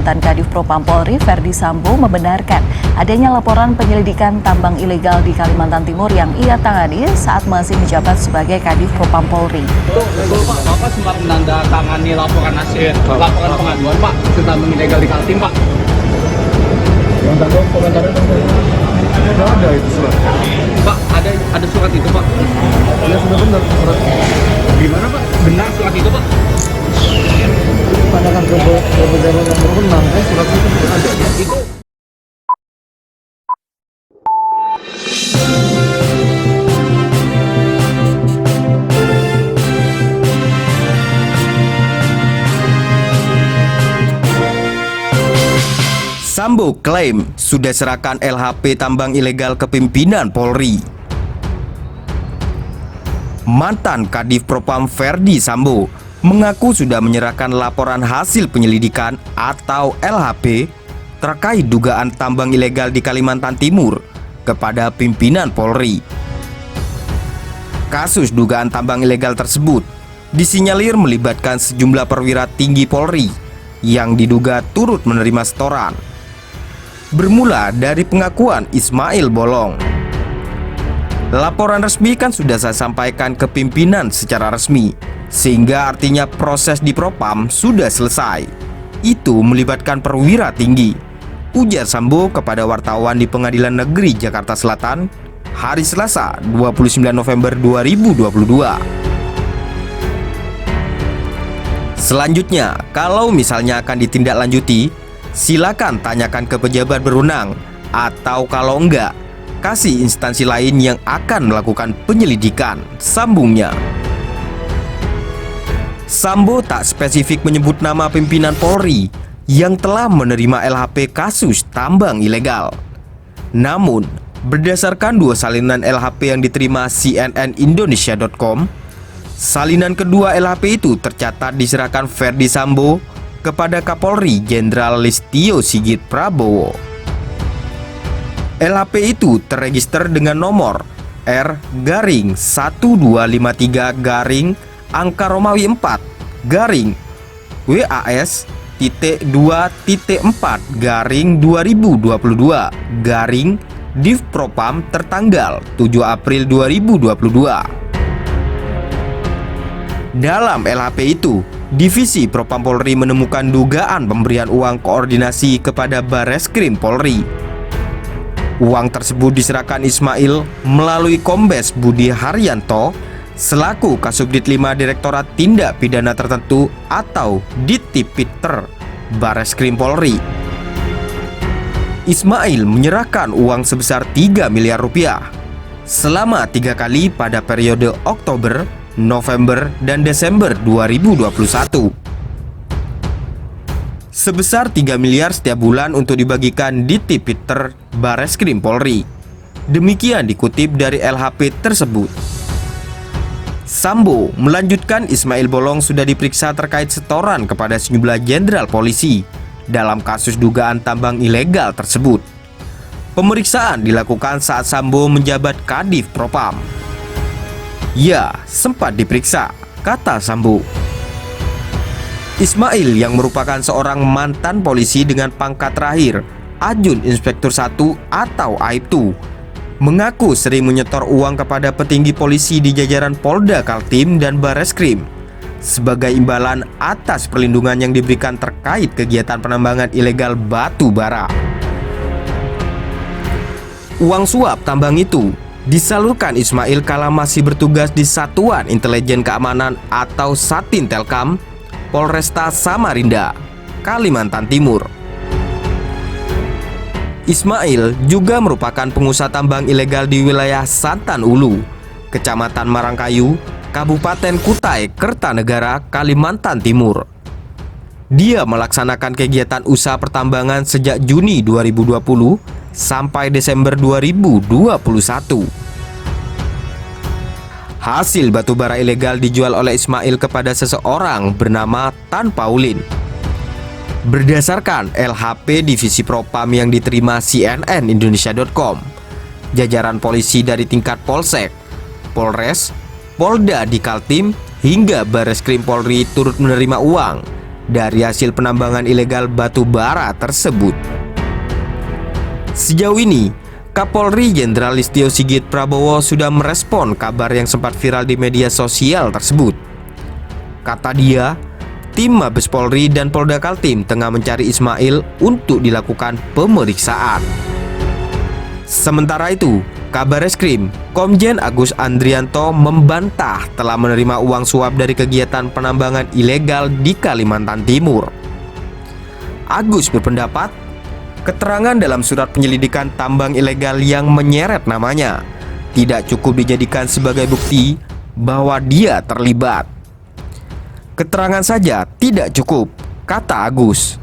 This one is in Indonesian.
Mantan Kadif Propam Polri Ferdi Sambo membenarkan adanya laporan penyelidikan tambang ilegal di Kalimantan Timur yang ia tangani saat masih menjabat sebagai Kadif Propam Polri. Betul Pak, Bapak sempat menandatangani laporan hasil laporan pengaduan Pak tentang tambang ilegal di Kaltim Pak. Komentarnya tidak ada itu surat. Pak, ada surat itu Pak. Ya sudah benar surat. Gimana Pak? Benar surat itu Pak? Tanyakan ke pejabat yang berwenang, surat itu tidak ada. Itu Sambo klaim sudah serahkan LHP tambang ilegal ke pimpinan Polri. Mantan Kadif Propam Ferdi Sambo mengaku sudah menyerahkan laporan hasil penyelidikan atau LHP terkait dugaan tambang ilegal di Kalimantan Timur kepada pimpinan Polri. Kasus dugaan tambang ilegal tersebut disinyalir melibatkan sejumlah perwira tinggi Polri yang diduga turut menerima setoran. Bermula dari pengakuan Ismail Bolong. Laporan resmi kan sudah saya sampaikan ke pimpinan secara resmi, sehingga artinya proses di Propam sudah selesai. Itu melibatkan perwira tinggi, ujar Sambo kepada wartawan di Pengadilan Negeri Jakarta Selatan hari Selasa 29 November 2022. Selanjutnya, kalau misalnya akan ditindaklanjuti, silakan tanyakan ke pejabat berwenang, atau kalau enggak, kasih instansi lain yang akan melakukan penyelidikan, sambungnya. Sambo tak spesifik menyebut nama pimpinan Polri yang telah menerima LHP kasus tambang ilegal. Namun, berdasarkan dua salinan LHP yang diterima cnnindonesia.com, salinan kedua LHP itu tercatat diserahkan Ferdi Sambo kepada Kapolri Jenderal Listio Sigit Prabowo. LHP itu terregister dengan nomor R-1253 angka Romawi 4 WAS titik 2.4 2022 Div Propam tertanggal 7 April 2022. Dalam LHP itu, Divisi Propam Polri menemukan dugaan pemberian uang koordinasi kepada Bareskrim Polri. Uang tersebut diserahkan Ismail melalui Kombes Budi Haryanto selaku Kasubdit 5 Direktorat Tindak Pidana Tertentu atau Dittipiter Bareskrim Polri. Ismail menyerahkan uang sebesar 3 miliar rupiah selama 3 kali pada periode Oktober, November, dan Desember 2021. Sebesar 3 miliar setiap bulan untuk dibagikan di Dittipiter Bareskrim Polri. Demikian dikutip dari LHP tersebut. Sambo melanjutkan Ismail Bolong sudah diperiksa terkait setoran kepada sejumlah jenderal polisi dalam kasus dugaan tambang ilegal tersebut. Pemeriksaan dilakukan saat Sambo menjabat Kadif Propam. Ya, sempat diperiksa, kata Sambo. Ismail yang merupakan seorang mantan polisi dengan pangkat terakhir, Ajun Inspektur 1 atau Aibtu, mengaku sering menyetor uang kepada petinggi polisi di jajaran Polda Kaltim dan Bareskrim sebagai imbalan atas perlindungan yang diberikan terkait kegiatan penambangan ilegal batu bara. Uang suap tambang itu disalurkan Ismail kala masih bertugas di Satuan Intelijen Keamanan atau Satintelkam, Polresta Samarinda, Kalimantan Timur. Ismail juga merupakan pengusaha tambang ilegal di wilayah Santan Ulu, Kecamatan Marangkayu, Kabupaten Kutai Kertanegara, Kalimantan Timur. Dia melaksanakan kegiatan usaha pertambangan sejak Juni 2020 sampai Desember 2021. Hasil batubara ilegal dijual oleh Ismail kepada seseorang bernama Tan Paulin. Berdasarkan LHP Divisi Propam yang diterima cnnindonesia.com, jajaran polisi dari tingkat Polsek, Polres, Polda di Kaltim hingga Bareskrim Polri turut menerima uang dari hasil penambangan ilegal batu bara tersebut. Sejauh ini, Kapolri Jenderal Listio Sigit Prabowo sudah merespon kabar yang sempat viral di media sosial tersebut. Kata dia, tim Mabes Polri dan Polda Kaltim tengah mencari Ismail untuk dilakukan pemeriksaan. Sementara itu, Kabar Reskrim Komjen Agus Andrianto membantah telah menerima uang suap dari kegiatan penambangan ilegal di Kalimantan Timur. Agus berpendapat, keterangan dalam surat penyelidikan tambang ilegal yang menyeret namanya tidak cukup dijadikan sebagai bukti bahwa dia terlibat. Keterangan saja tidak cukup, kata Agus.